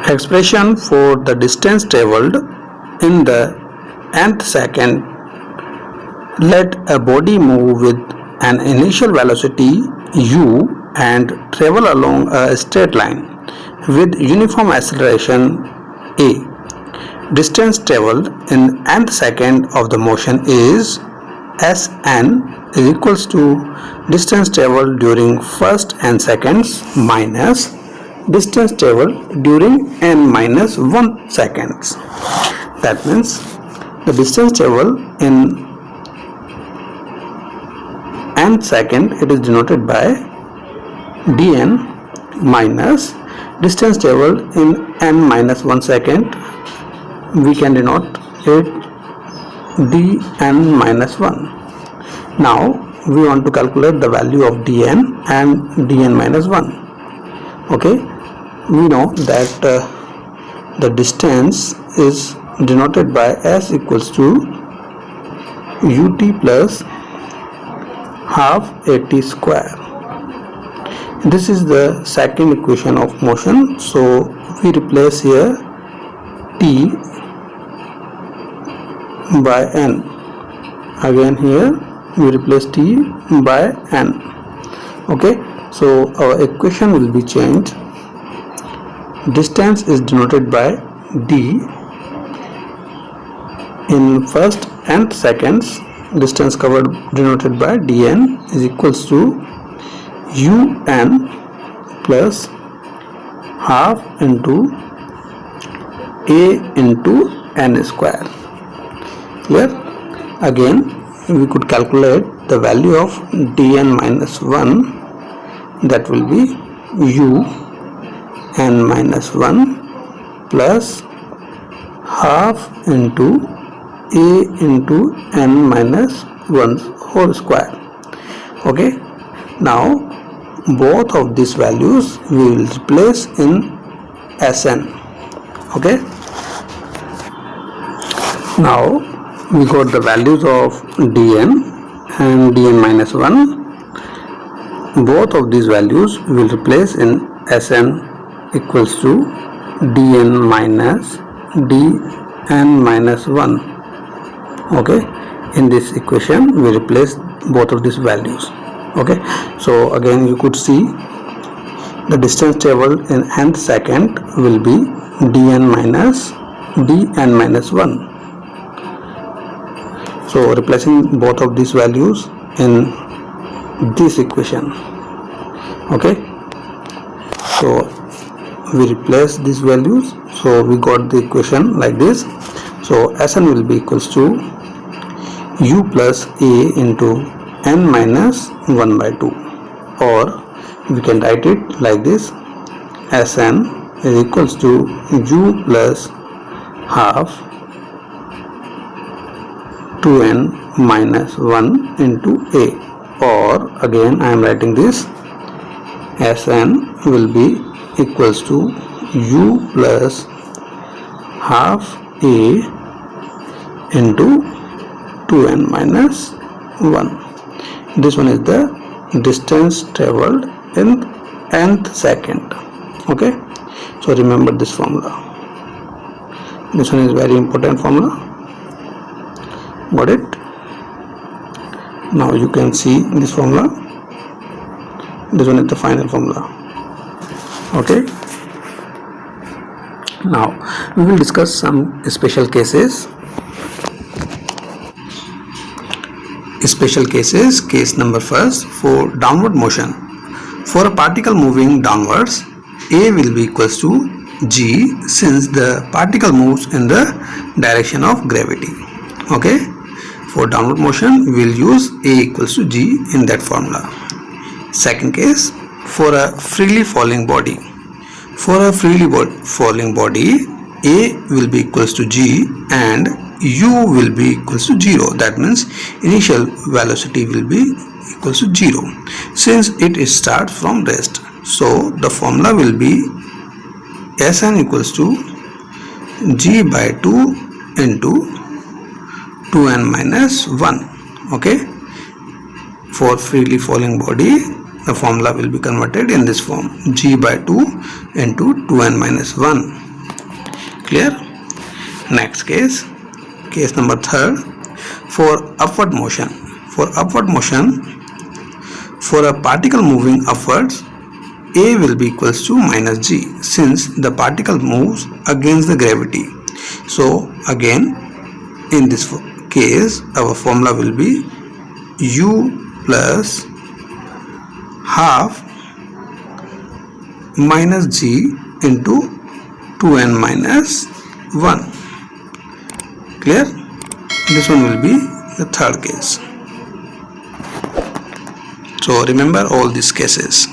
Expression for the distance traveled in the nth second. Let a body move with an initial velocity u and travel along a straight line with uniform acceleration a. Distance traveled in nth second of the motion is Sn is equals to distance traveled during first n seconds minus distance traveled during n minus 1 seconds. That means the distance traveled in nth second, it is denoted by dn minus distance traveled in n minus 1 second, we can denote it dn minus 1. Now we want to calculate the value of dn and dn minus 1. Okay, we know that the distance is denoted by s equals to ut plus half at square. This is the second equation of motion, so we replace here t by n. Again here we replace t by n. Okay, so our equation will be changed. Distance is denoted by d in first nth seconds. Distance covered denoted by dn is equals to un plus half into a into n square. Clear? Again we could calculate the value of dn minus 1, that will be u n minus 1 plus half into a into n minus 1 whole square. Okay, now both of these values we will replace in Sn. Okay, now we got the values of dn and dn minus 1. Both of these values we will replace in Sn equals to dn minus dn minus 1. Okay, in this equation we replace both of these values. Okay, so again you could see the distance traveled in nth second will be dn minus dn minus 1. So replacing both of these values in this equation. Okay, so we replace these values, so we got the equation like this. So Sn will be equals to u plus a into n minus 1 by 2, or we can write it like this: Sn is equals to u plus half 2n minus 1 into a, or again I am writing this: Sn will be equals to u plus half a into 2n minus 1. This one is the distance traveled in nth second. Okay, so remember this formula. This one is very important formula. Got it? Now you can see this formula. This one is the final formula. Okay, now we will discuss some special cases. Case number first, for downward motion. For a particle moving downwards, a will be equals to g, since the particle moves in the direction of gravity. Okay, for downward motion we will use a equals to g in that formula. Second case, for a freely falling body. For a freely falling body, a will be equals to g and u will be equals to 0. That means initial velocity will be equals to 0, since it starts from rest. So the formula will be Sn equals to g by 2 into 2n minus 1. Okay, for freely falling body the formula will be converted in this form, g by 2 into 2n minus 1. Clear? Next case number 3, for upward motion. For upward motion, for a particle moving upwards, a will be equals to minus g, since the particle moves against the gravity. So again, in this case, our formula will be u plus half minus g into 2n minus 1. Clear? This one will be the third case. So remember all these cases.